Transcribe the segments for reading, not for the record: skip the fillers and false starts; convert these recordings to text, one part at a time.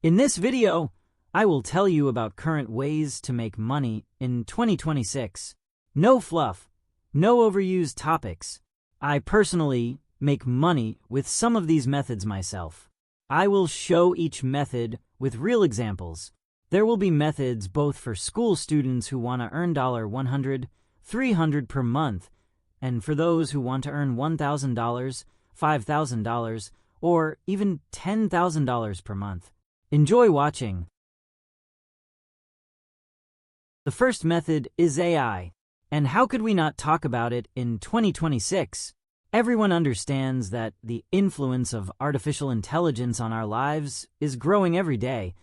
In this video, I will tell you about current ways to make money in 2026. No fluff, no overused topics. I personally make money with some of these methods myself. I will show each method with real examples. There will be methods both for school students who want to earn $100, $300 per month, and for those who want to earn $1,000, $5,000, or even $10,000 per month. Enjoy watching. The first method is AI. And how could we not talk about it in 2026? Everyone understands that the influence of artificial intelligence on our lives is growing every day,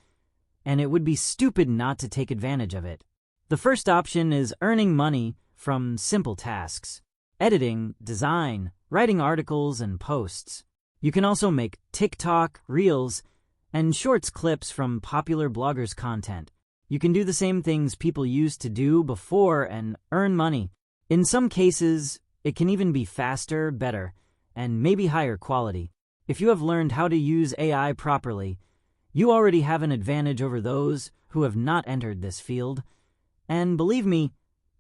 and it would be stupid not to take advantage of it. The first option is earning money from simple tasks: editing, design, writing articles and posts. You can also make TikTok, Reels, and Shorts clips from popular bloggers' content. You can do the same things people used to do before and earn money. In some cases, it can even be faster, better, and maybe higher quality. If you have learned how to use AI properly, you already have an advantage over those who have not entered this field. And believe me,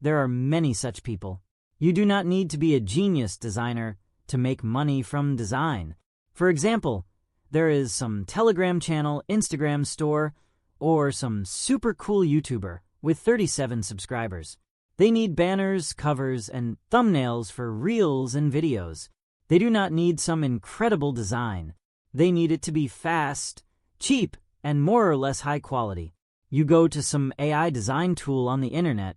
there are many such people. You do not need to be a genius designer to make money from design. For example, there is some Telegram channel, Instagram store, or some super cool YouTuber with 37 subscribers. They need banners, covers, and thumbnails for reels and videos. They do not need some incredible design. They need it to be fast, cheap, and more or less high quality. You go to some AI design tool on the internet.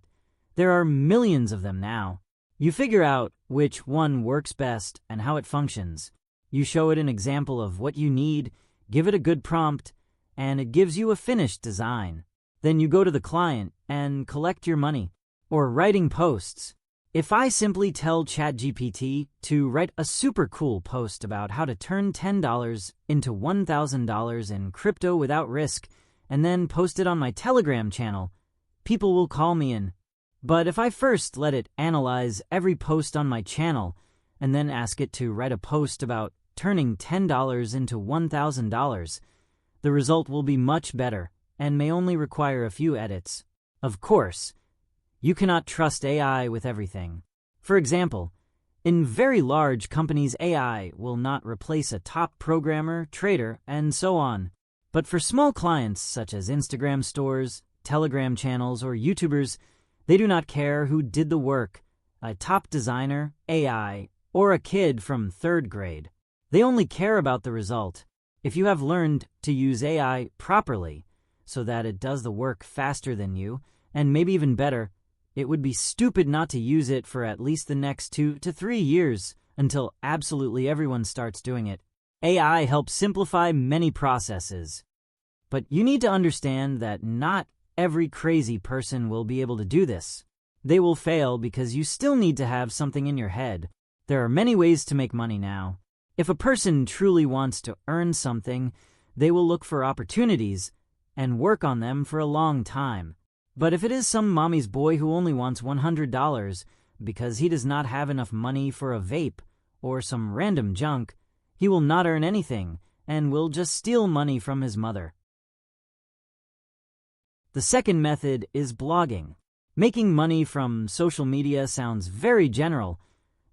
There are millions of them now. You figure out which one works best and how it functions. You show it an example of what you need, give it a good prompt, and it gives you a finished design. Then you go to the client and collect your money. Or writing posts. If I simply tell ChatGPT to write a super cool post about how to turn $10 into $1,000 in crypto without risk, and then post it on my Telegram channel, people will call me in. But if I first let it analyze every post on my channel, and then ask it to write a post about turning $10 into $1,000, the result will be much better and may only require a few edits. Of course, you cannot trust AI with everything. For example, in very large companies, AI will not replace a top programmer, trader, and so on. But for small clients such as Instagram stores, Telegram channels, or YouTubers, they do not care who did the work, a top designer, AI, or a kid from 3rd grade. They only care about the result. If you have learned to use AI properly so that it does the work faster than you, and maybe even better, it would be stupid not to use it for at least the next 2 to 3 years until absolutely everyone starts doing it. AI helps simplify many processes. But you need to understand that not every crazy person will be able to do this. They will fail because you still need to have something in your head. There are many ways to make money now. If a person truly wants to earn something, they will look for opportunities and work on them for a long time. But if it is some mommy's boy who only wants $100 because he does not have enough money for a vape or some random junk, he will not earn anything and will just steal money from his mother. The second method is blogging. Making money from social media sounds very general,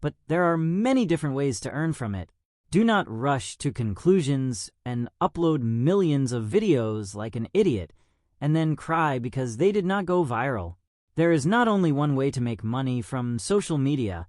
but there are many different ways to earn from it. Do not rush to conclusions and upload millions of videos like an idiot and then cry because they did not go viral. There is not only one way to make money from social media.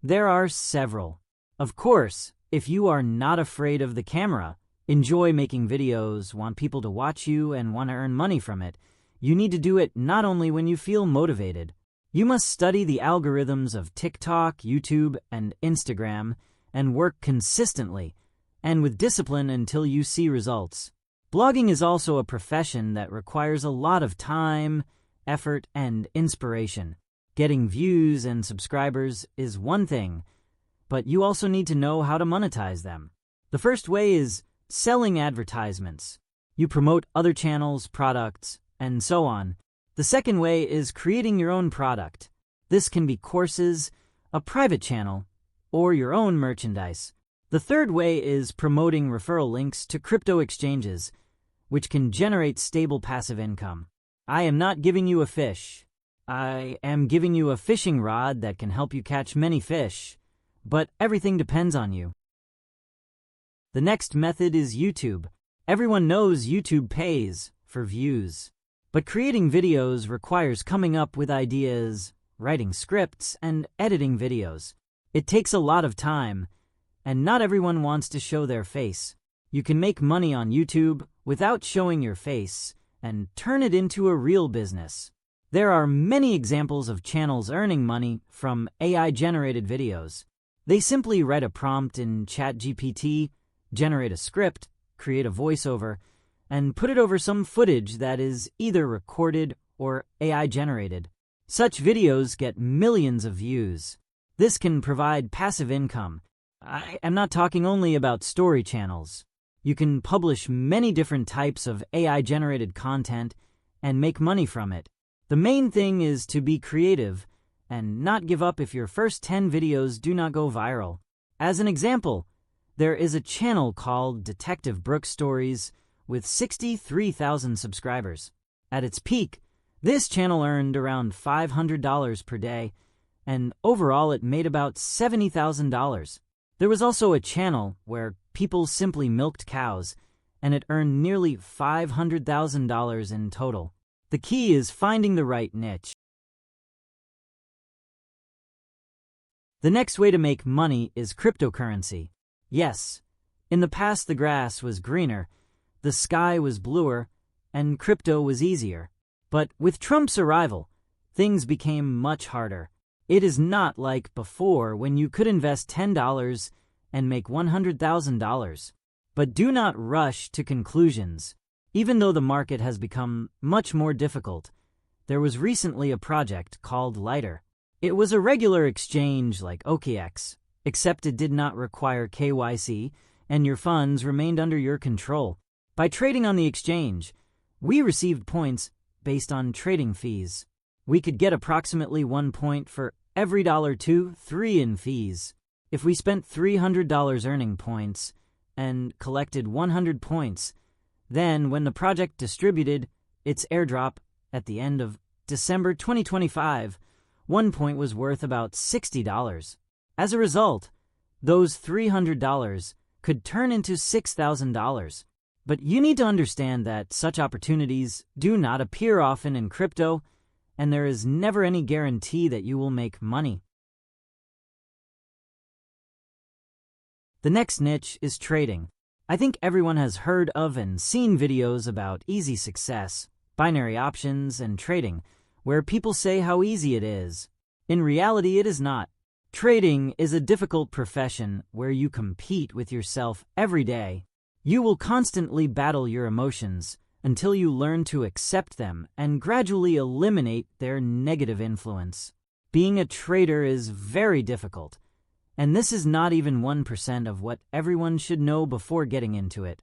There are several. Of course, if you are not afraid of the camera, enjoy making videos, want people to watch you, and want to earn money from it, you need to do it not only when you feel motivated. You must study the algorithms of TikTok, YouTube, and Instagram and work consistently and with discipline until you see results. Blogging is also a profession that requires a lot of time, effort, and inspiration. Getting views and subscribers is one thing, but you also need to know how to monetize them. The first way is selling advertisements. You promote other channels, products, and so on. The second way is creating your own product. This can be courses, a private channel, or your own merchandise. The third way is promoting referral links to crypto exchanges. which can generate stable passive income. I am not giving you a fish. I am giving you a fishing rod that can help you catch many fish, but everything depends on you. The next method is YouTube. Everyone knows YouTube pays for views, but creating videos requires coming up with ideas, writing scripts, and editing videos. It takes a lot of time, and not everyone wants to show their face. You can make money on YouTube without showing your face and turn it into a real business. There are many examples of channels earning money from AI-generated videos. They simply write a prompt in ChatGPT, generate a script, create a voiceover, and put it over some footage that is either recorded or AI-generated. Such videos get millions of views. This can provide passive income. I am not talking only about story channels. You can publish many different types of AI-generated content and make money from it. The main thing is to be creative and not give up if your first 10 videos do not go viral. As an example, there is a channel called Detective Brooks Stories with 63,000 subscribers. At its peak, this channel earned around $500 per day, and overall it made about $70,000. There was also a channel where people simply milked cows, and it earned nearly $500,000 in total. The key is finding the right niche. The next way to make money is cryptocurrency. Yes, in the past the grass was greener, the sky was bluer, and crypto was easier. But with Trump's arrival, things became much harder. It is not like before when you could invest $10 and make $100,000. But do not rush to conclusions. Even though the market has become much more difficult, there was recently a project called Lighter. It was a regular exchange like OKX, except it did not require KYC, and your funds remained under your control. By trading on the exchange, we received points based on trading fees. We could get approximately 1 point for every $2-3 in fees. If we spent $300 earning points and collected 100 points, then when the project distributed its airdrop at the end of December 2025, 1 point was worth about $60. As a result, those $300 could turn into $6,000. But you need to understand that such opportunities do not appear often in crypto, and there is never any guarantee that you will make money. The next niche is trading. I think everyone has heard of and seen videos about easy success, binary options, and trading, where people say how easy it is. In reality, it is not. Trading is a difficult profession where you compete with yourself every day. You will constantly battle your emotions until you learn to accept them and gradually eliminate their negative influence. Being a trader is very difficult, and this is not even 1% of what everyone should know before getting into it.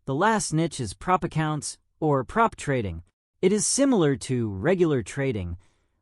The last niche is prop accounts or prop trading. It is similar to regular trading,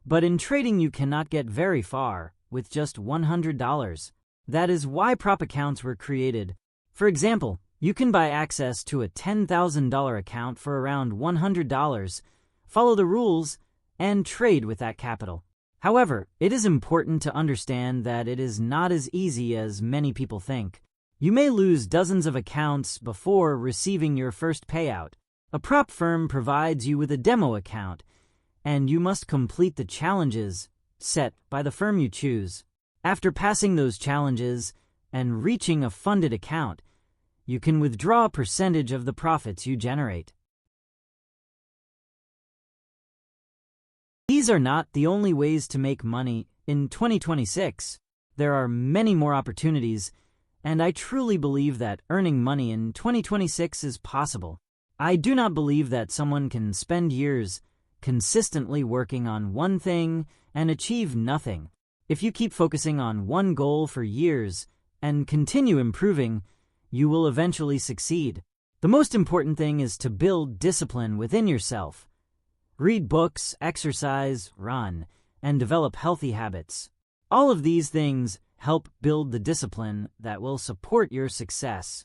but in trading you cannot get very far with just $100. That is why prop accounts were created. For example, you can buy access to a $10,000 account for around $100, follow the rules, and trade with that capital. However, it is important to understand that it is not as easy as many people think. You may lose dozens of accounts before receiving your first payout. A prop firm provides you with a demo account, and you must complete the challenges set by the firm you choose. After passing those challenges and reaching a funded account, you can withdraw a percentage of the profits you generate. These are not the only ways to make money in 2026. There are many more opportunities, and I truly believe that earning money in 2026 is possible. I do not believe that someone can spend years consistently working on one thing and achieve nothing. If you keep focusing on one goal for years and continue improving, you will eventually succeed. The most important thing is to build discipline within yourself. Read books, exercise, run, and develop healthy habits. All of these things help build the discipline that will support your success.